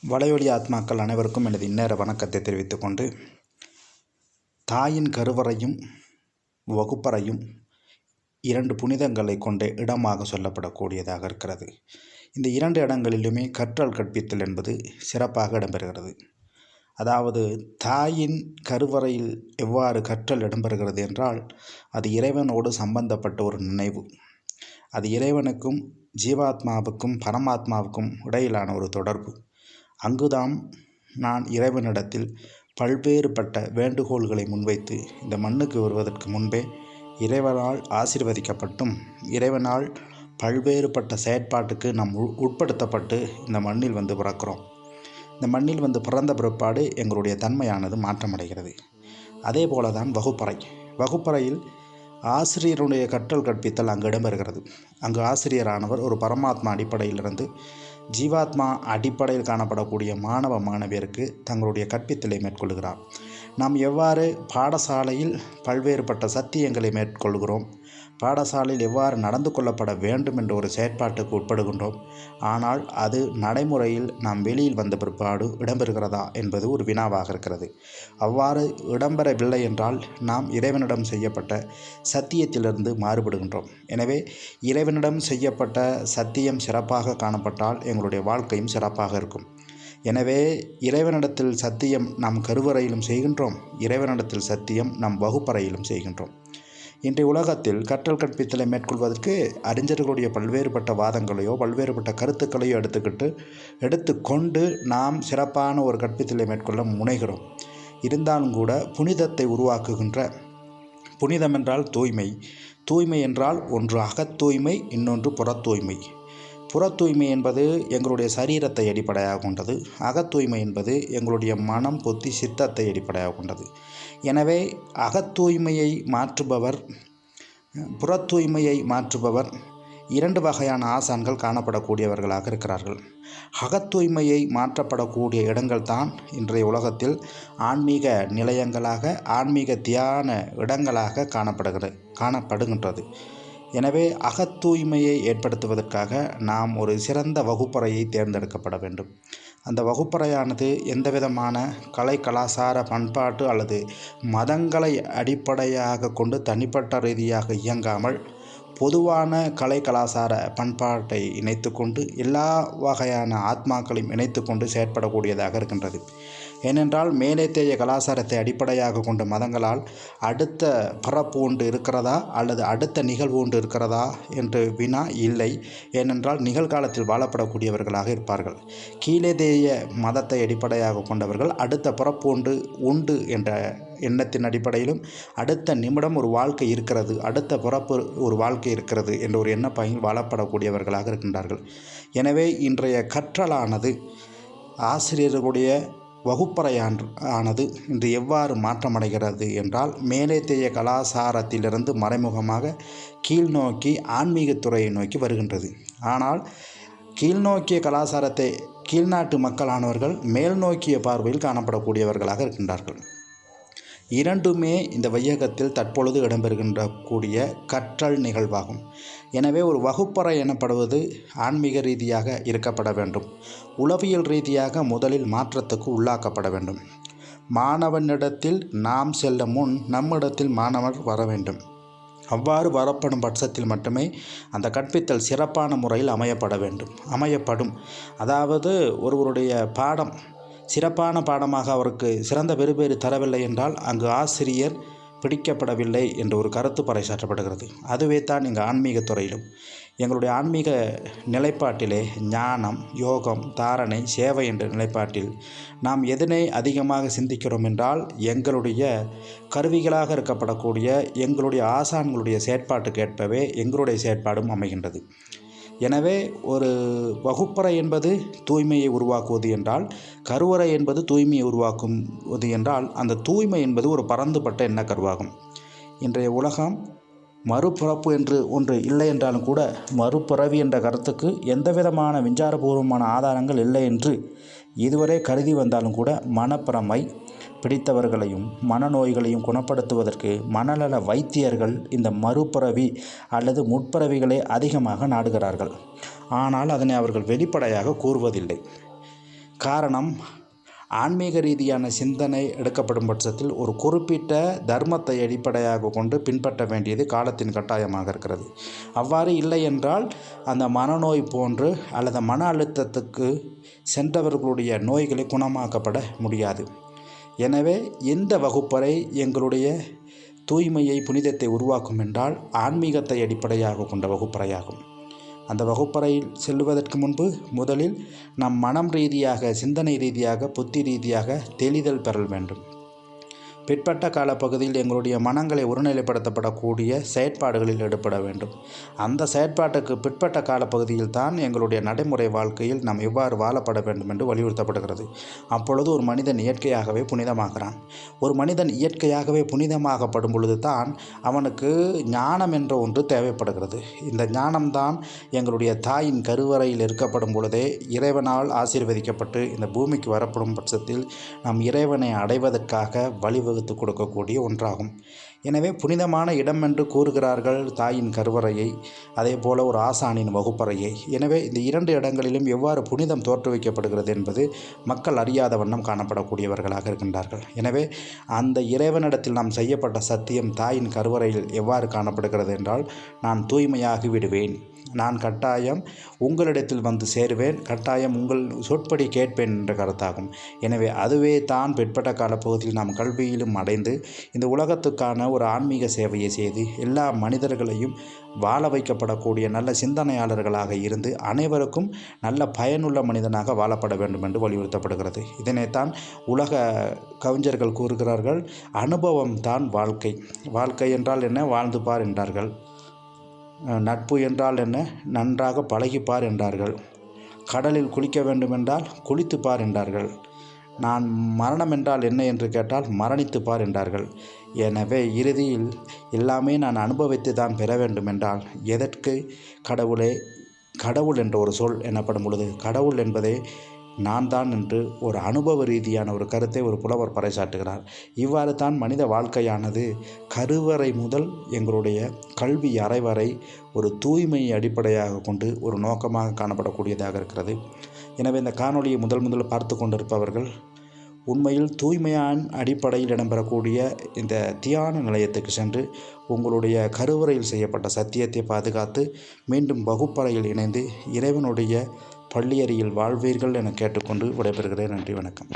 வலையொலி ஆத்மாக்கள் அனைவருக்கும் எனது இந்நேர வணக்கத்தை தெரிவித்துக் கொண்டு, தாயின் கருவறையும் வகுப்பறையும் இரண்டு புனிதங்களை கொண்ட இடமாக சொல்லப்படக்கூடியதாக இருக்கிறது. இந்த இரண்டு இடங்களிலுமே கற்றல் கற்பித்தல் என்பது சிறப்பாக இடம்பெறுகிறது. அதாவது தாயின் கருவறையில் எவ்வாறு கற்றல் இடம்பெறுகிறது என்றால், அது இறைவனோடு சம்பந்தப்பட்ட ஒரு நினைவு. அது இறைவனுக்கும் ஜீவாத்மாவுக்கும் பரமாத்மாவுக்கும் இடையிலான ஒரு தொடர்பு. அங்குதான் நான் இறைவனிடத்தில் பல்வேறுபட்ட வேண்டுகோள்களை முன்வைத்து இந்த மண்ணுக்கு வருவதற்கு முன்பே இறைவனால் ஆசீர்வதிக்கப்பட்டும் இறைவனால் பல்வேறுபட்ட செயற்பாட்டுக்கு நாம் உட்படுத்தப்பட்டு இந்த மண்ணில் வந்து பிறக்கிறோம். இந்த மண்ணில் வந்து பிறந்த பிற்பாடு எங்களுடைய தன்மையானது மாற்றமடைகிறது. அதே போல தான் வகுப்பறையில் ஆசிரியருடைய கற்றல் கற்பித்தல் அங்கு இடம்பெறுகிறது. அங்கு ஆசிரியரானவர் ஒரு பரமாத்மா அடிப்படையிலிருந்து ஜீவாத்மா அடிப்படையில் காணப்படக்கூடிய மாணவ மாணவியருக்கு தங்களுடைய கற்பித்தலை மேற்கொள்கிறார். நாம் எவ்வாறு பாடசாலையில் பல்வேறுபட்ட சத்தியங்களை மேற்கொள்கிறோம், பாடசாலையில் எவ்வாறு நடந்து கொள்ளப்பட வேண்டும் என்ற ஒரு செயற்பாட்டுக்கு உட்படுகின்றோம். ஆனால் அது நடைமுறையில் நாம் வெளியில் வந்த பிற்பாடு இடம்பெறுகிறதா என்பது ஒரு வினாவாக இருக்கிறது. அவ்வாறு இடம்பெறவில்லை என்றால் நாம் இறைவனிடம் செய்யப்பட்ட சத்தியத்திலிருந்து மாறுபடுகின்றோம். எனவே இறைவனிடம் செய்யப்பட்ட சத்தியம் சிறப்பாக காணப்பட்டால் எங்களுடைய வாழ்க்கையும் சிறப்பாக இருக்கும். எனவே இறைவனிடத்தில் சத்தியம் நாம் கருவறையிலும் செய்கின்றோம், இறைவனிடத்தில் சத்தியம் நம் வகுப்பறையிலும் செய்கின்றோம். இன்றைய உலகத்தில் கற்றல் கற்பித்தலை மேற்கொள்வதற்கு அறிஞர்களுடைய பல்வேறுபட்ட வாதங்களையோ பல்வேறுபட்ட கருத்துக்களையோ எடுத்துக்கொண்டு நாம் சிறப்பான ஒரு கற்பித்தலை மேற்கொள்ள முனைகிறோம். இருந்தாலும் கூட புனிதத்தை உருவாக்குகின்ற, புனிதம் என்றால் தூய்மை என்றால் ஒன்று அகத் தூய்மை, இன்னொன்று புறத் தூய்மை. புறத் தூய்மை என்பது எங்களுடைய சரீரத்தை அடிப்படையாக கொண்டது. அகத் தூய்மை என்பது எங்களுடைய மனம், புத்தி, சித்தத்தை அடிப்படையாக கொண்டது. எனவே அகத் தூய்மையை மாற்றுபவர், புறத் தூய்மையை மாற்றுபவர் இரண்டு வகையான ஆசான்கள் காணப்படக்கூடியவர்களாக இருக்கிறார்கள். அகத் தூய்மையை மாற்றப்படக்கூடிய இடங்கள் தான் இன்றைய உலகத்தில் ஆன்மீக நிலையங்களாக, ஆன்மீக தியான இடங்களாக காணப்படுகின்றது. எனவே அகத் தூய்மையை ஏற்படுத்துவதற்காக நாம் ஒரு சிறந்த வகுப்பறையை தேர்ந்தெடுக்கப்பட வேண்டும். அந்த வகுப்பறையானது எந்தவிதமான கலை, கலாச்சார, பண்பாட்டு அல்லது மதங்களை அடிப்படையாக கொண்டு தனிப்பட்ட ரீதியாக இயங்காமல் பொதுவான கலை, கலாச்சார, பண்பாட்டை இணைத்து கொண்டு எல்லா வகையான ஆத்மாக்களையும் இணைத்து கொண்டு செயற்படக்கூடியதாக இருக்கின்றது. ஏனென்றால் மேலேத்தேய கலாச்சாரத்தை அடிப்படையாக கொண்ட மதங்களால் அடுத்த பிறப்பு ஒன்று இருக்கிறதா அல்லது அடுத்த நிகழ்வு ஒன்று இருக்கிறதா என்று வினா இல்லை. ஏனென்றால் நிகழ்காலத்தில் வாழப்படக்கூடியவர்களாக இருப்பார்கள். கீழேதேய மதத்தை அடிப்படையாக கொண்டவர்கள் அடுத்த பிறப்பு ஒன்று உண்டு என்ற எண்ணத்தின் அடிப்படையிலும் அடுத்த நிமிடம் ஒரு வாழ்க்கை இருக்கிறது, அடுத்த பிறப்பு ஒரு வாழ்க்கை இருக்கிறது என்ற ஒரு எண்ணப்பாயில் வாழப்படக்கூடியவர்களாக இருக்கின்றார்கள். எனவே இன்றைய கற்றலானது, ஆசிரியர்களுடைய வகுப்பறையானது இன்று எவ்வாறு மாற்றமடைகிறது என்றால், மேலேத்தேய கலாச்சாரத்திலிருந்து மறைமுகமாக கீழ்நோக்கி ஆன்மீகத்துறையை நோக்கி வருகின்றது. ஆனால் கீழ்நோக்கிய கலாச்சாரத்தை கீழ்நாட்டு மக்களானவர்கள் மேல் நோக்கிய பார்வையில் காணப்படக்கூடியவர்களாக இருக்கின்றார்கள். இரண்டுமே இந்த வையகத்தில் தற்பொழுது இடம்பெறுகின்ற கூடிய கற்றல் நிகழ்வாகும். எனவே ஒரு வகுப்பறை எனப்படுவது ஆன்மீக ரீதியாக இருக்கப்பட வேண்டும். உளவியல் ரீதியாக முதலில் மாற்றத்துக்கு உள்ளாக்கப்பட வேண்டும். மாணவனிடத்தில் நாம் செல்ல முன் நம்மிடத்தில் மாணவர் வர வேண்டும். அவ்வாறு வரப்படும் பட்சத்தில் மட்டுமே அந்த கற்பித்தல் சிறப்பான முறையில் அமையப்படும். அதாவது ஒருவருடைய பாடம் சிறப்பான பாடமாக அவருக்கு சிறந்த பெறுபேறு தரவில்லை என்றால் அங்கு ஆசிரியர் பிடிக்கப்படவில்லை என்ற ஒரு கருத்து பறைசாற்றப்படுகிறது. அதுவே தான் இங்கு ஆன்மீக துறையிலும் எங்களுடைய ஆன்மீக நிலைப்பாட்டிலே ஞானம், யோகம், தாரணை, சேவை என்ற நிலைப்பாட்டில் நாம் எதனை அதிகமாக சிந்திக்கிறோம் என்றால், எங்களுடைய கருவிகளாக இருக்கப்படக்கூடிய எங்களுடைய ஆசான்களுடைய செயற்பாட்டுக்கு ஏற்பவே எங்களுடைய செயற்பாடும் அமைகின்றது. எனவே ஒரு வகுப்பறை என்பது தூய்மையை உருவாக்குவது என்றால், கருவறை என்பது தூய்மையை உருவாக்குவது என்றால், அந்த தூய்மை என்பது ஒரு பரந்துபட்ட எண்ணக்கருவாகும். இன்றைய உலகம் மறுபிறப்பு என்று ஒன்று இல்லை என்றாலும் கூட, மறுபிறவி என்ற கருத்துக்கு எந்தவிதமான விஞ்ஞானபூர்வமான ஆதாரங்கள் இல்லை என்று இதுவரை கருதி வந்தாலும் கூட, மனப்பிரமை பிடித்தவர்களையும் மனநோய்களையும் குணப்படுத்துவதற்கு மனநல வைத்தியர்கள் இந்த மறுபிறவி அல்லது முற்பிறவிகளை அதிகமாக நாடுகிறார்கள். ஆனால் அதனை அவர்கள் வெளிப்படையாக கூறுவதில்லை. காரணம், ஆன்மீக ரீதியான சிந்தனை எடுக்கப்படும் பட்சத்தில் ஒரு குறிப்பிட்ட தர்மத்தை அடிப்படையாக கொண்டு பின்பற்ற வேண்டியது காலத்தின் கட்டாயமாக இருக்கிறது. அவ்வாறு இல்லை என்றால் அந்த மனநோய் போன்று அல்லது மன அழுத்தத்துக்கு சென்றவர்களுடைய நோய்களை குணமாக்கப்பட முடியாது. எனவே இந்த வகுப்பறை எங்களுடைய தூய்மையை, புனிதத்தை உருவாக்கும் என்றால் ஆன்மீகத்தை அடிப்படையாக கொண்ட வகுப்பறையாகும். அந்த வகுப்பறையில் செல்லுவதற்கு முன்பு முதலில் நம் மனம் ரீதியாக, சிந்தனை ரீதியாக, புத்தி ரீதியாக தெளிதல் பெறல் வேண்டும். பிற்பட்ட காலப்பகுதியில் எங்களுடைய மனங்களை ஒருநிலைப்படுத்தப்படக்கூடிய செயற்பாடுகளில் ஈடுபட வேண்டும். அந்த செயற்பாட்டுக்கு பிற்பட்ட காலப்பகுதியில் தான் எங்களுடைய நடைமுறை வாழ்க்கையில் நாம் எவ்வாறு வாழப்பட வேண்டும் என்று வலியுறுத்தப்படுகிறது. அப்பொழுது ஒரு மனிதன் இயற்கையாகவே புனிதமாகிறான். ஒரு மனிதன் இயற்கையாகவே புனிதமாகப்படும் பொழுது தான் அவனுக்கு ஞானம் என்ற ஒன்று தேவைப்படுகிறது. இந்த ஞானம்தான் எங்களுடைய தாயின் கருவறையில் இருக்கப்படும் பொழுதே இறைவனால் ஆசீர்வதிக்கப்பட்டு இந்த பூமிக்கு வரப்படும் பட்சத்தில் நாம் இறைவனை அடைவதற்காக வழிவகுத்து கொடுக்கக்கூடிய ஒன்றாகும். எனவே புனிதமான இடம் என்று கூறுகிறார்கள் தாயின் கருவறையை, அதே போல ஒரு ஆசானின் வகுப்பறையை. எனவே இந்த இரண்டு இடங்களிலும் எவ்வாறு புனிதம் தோற்றுவிக்கப்படுகிறது என்பது மக்கள் அறியாத வண்ணம் காணப்படக்கூடியவர்களாக இருக்கின்றார்கள். எனவே அந்த இறைவனிடத்தில் நாம் செய்யப்பட்ட சத்தியம் தாயின் கருவறையில் எவ்வாறு காணப்படுகிறது என்றால், நான் தூய்மையாகி விடுவேன், நான் கட்டாயம் உங்களிடத்தில் வந்து சேருவேன், கட்டாயம் உங்கள் சொற்படி கேட்பேன் என்ற கருத்தாகும். எனவே அதுவே தான் பிற்பட்ட காலப்பகுதியில் நாம் கல்வியிலும் அடைந்து இந்த உலகத்துக்கான ஒரு ஆன்மீக சேவையை செய்து எல்லா மனிதர்களையும் வாழ வைக்கப்படக்கூடிய நல்ல சிந்தனையாளர்களாக இருந்து அனைவருக்கும் நல்ல பயனுள்ள மனிதனாக வாழப்பட வேண்டும் என்று வலியுறுத்தப்படுகிறது. இதனைத்தான் உலக கவிஞர்கள் கூறுகிறார்கள், அனுபவம் தான் வாழ்க்கை. வாழ்க்கை என்றால் என்ன? வாழ்ந்து பார் என்றார்கள். நட்பு என்றால் என்ன? நன்றாக பழகிப்பார் என்றார்கள். கடலில் குளிக்க வேண்டுமென்றால் குளித்துப்பார் என்றார்கள். நான் மரணம் என்றால் என்ன என்று கேட்டால் மரணித்துப்பார் என்றார்கள். எனவே இறுதியில் எல்லாமே நான் அனுபவித்து தான் பெற வேண்டும் என்றால் எதற்கு கடவுள் என்ற ஒரு சொல் எனப்படும் பொழுது கடவுள் என்பதே நான் தான் என்று ஒரு அனுபவ ரீதியான ஒரு கருத்தை ஒரு புலவர் பறைசாட்டுகிறார். இவ்வாறு தான் மனித வாழ்க்கையானது கருவறை முதல் எங்களுடைய கல்வி அறை வரை ஒரு தூய்மையை அடிப்படையாக கொண்டு ஒரு நோக்கமாக காணப்படக்கூடியதாக இருக்கிறது. எனவே இந்த காணொலியை முதல் பார்த்து கொண்டிருப்பவர்கள் உண்மையில் தூய்மையான அடிப்படையில் இடம்பெறக்கூடிய இந்த தியான நிலையத்துக்கு சென்று உங்களுடைய கருவறையில் செய்யப்பட்ட சத்தியத்தை பாதுகாத்து மீண்டும் வகுப்பறையில் இணைந்து இறைவனுடைய பள்ளியறையில் வாழ்வீர்கள் என கேட்டுக்கொண்டு விடைபெறுகிறேன். நன்றி, வணக்கம்.